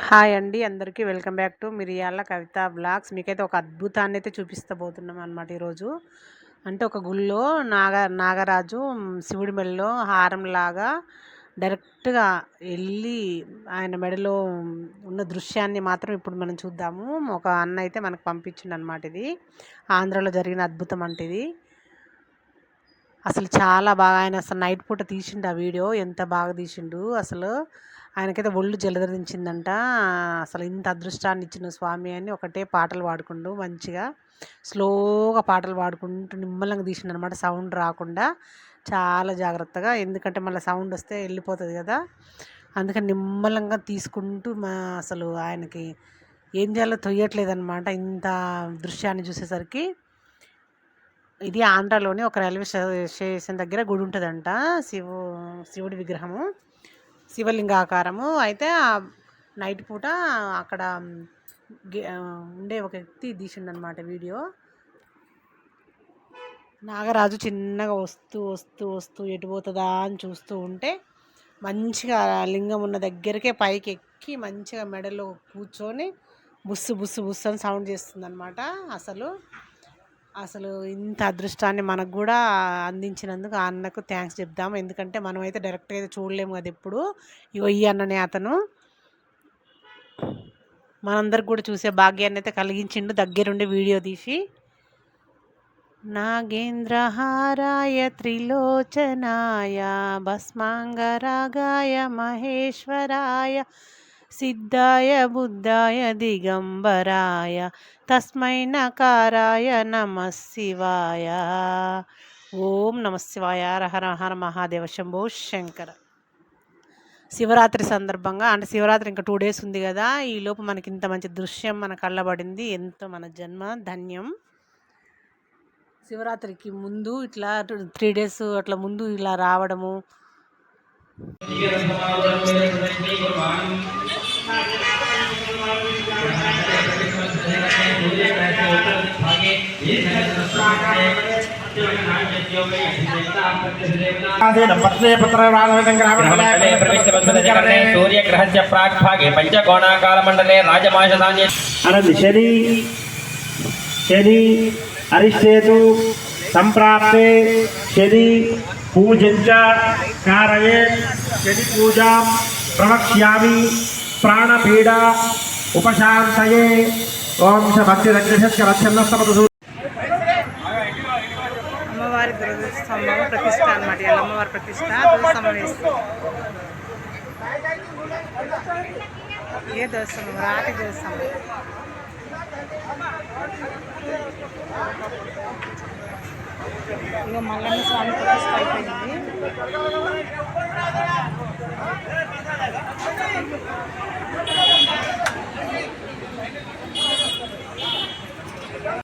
Hi అండి అందరికీ welcome back to మిరియాల కవిత బ్లాగ్స్. మీకైతే ఒక అద్భుతాన్ని అయితే చూపిస్తబోతున్నాం అనమాట ఈరోజు. అంటే ఒక గుళ్ళో నాగరాజు శివుడి మెడలో హారంలాగా డైరెక్ట్గా వెళ్ళి ఆయన మెడలో ఉన్న దృశ్యాన్ని మాత్రం ఇప్పుడు మనం చూద్దాము. ఒక అన్న అయితే మనకు పంపించిండు అనమాట. ఇది ఆంధ్రాలో జరిగిన అద్భుతం అంటే ఇది అసలు చాలా బాగా ఆయన అసలు నైట్ పూట తీసిండు ఆ వీడియో. ఎంత బాగా తీసిండు అసలు. ఆయనకైతే ఒళ్ళు జలధరించిందంట. అసలు ఇంత అదృష్టాన్ని ఇచ్చిన స్వామి అని ఒకటే పాటలు పాడుకుంటూ మంచిగా స్లోగా పాటలు పాడుకుంటూ నిమ్మలంగా తీసిండు అనమాట. సౌండ్ రాకుండా చాలా జాగ్రత్తగా, ఎందుకంటే మళ్ళీ సౌండ్ వస్తే వెళ్ళిపోతుంది కదా, అందుకని నిమ్మలంగా తీసుకుంటూ అసలు ఆయనకి ఏం చేయాలో తొయ్యట్లేదన్నమాట. ఇంత దృశ్యాన్ని చూసేసరికి ఇది ఆంధ్రాలోని ఒక రైల్వే స్టేషన్ దగ్గర గుడి ఉంటుందంట. శివుడి విగ్రహము, శివలింగాకారము. అయితే నైట్ పూట అక్కడ ఉండే ఒక వ్యక్తి తీసిండనమాట వీడియో. నాగరాజు చిన్నగా వస్తూ వస్తూ వస్తూ ఎటు పోతుందా అని చూస్తూ ఉంటే మంచిగా లింగం ఉన్న దగ్గరికే పైకి ఎక్కి మంచిగా మెడలో కూర్చొని బుస్సు బుస్సు బుస్సు అని సౌండ్ చేస్తుందన్నమాట. అసలు ఇంత అదృష్టాన్ని మనకు కూడా అందించినందుకు ఆ అన్నకు థ్యాంక్స్ చెప్దాము. ఎందుకంటే మనం అయితే డైరెక్ట్గా అయితే చూడలేము కదా ఎప్పుడు. ఈ అన్ననే అతను మనందరికి కూడా చూసే భాగ్యాన్ని అయితే కలిగించిండు దగ్గరుండి వీడియో తీసి. నాగేంద్రహారాయ త్రిలోచనాయ భస్మాంగరాగాయ మహేశ్వరాయ సిద్ధాయ బుద్ధాయ దిగంబరాయ తస్మై నకారాయ నమః శివాయ. ఓం నమః శివాయ. హర హర మహాదేవ శంభో శంకర. శివరాత్రి సందర్భంగా, అంటే శివరాత్రి ఇంకా 2 days ఉంది కదా, ఈలోపు మనకి ఇంత మంచి దృశ్యం మన కళ్ళబడింది. ఎంతో మన జన్మ ధన్యం. శివరాత్రికి ముందు ఇట్లా 3 days అట్లా ముందు ఇలా రావడము. సూర్యగ్రహస్య ప్రాగ్భాగే పంచకోణాకాలమండలే రాజమాషధాన్యే శని అరిష్టేతు సంప్రాప్తే శని పూజంచ కారయే శని పూజాం ప్రవక్ష్యామి ప్రాణపీడ ఉపశాంతయే. ఓం భక్తి రక్షణస్తమతు. అమ్మవారి ధ్వజస్తంభం ప్రతిష్ట అనమాట. ఇలా అమ్మవారి ప్రతిష్ట ధ్వజస్తంభం వేస్తుంది. ఏ ధ్వజస్తంభం? రాతి ధ్వజస్తంభం. ఇక మల్లన్న స్వామి ప్రతిష్ట అయిపోయింది.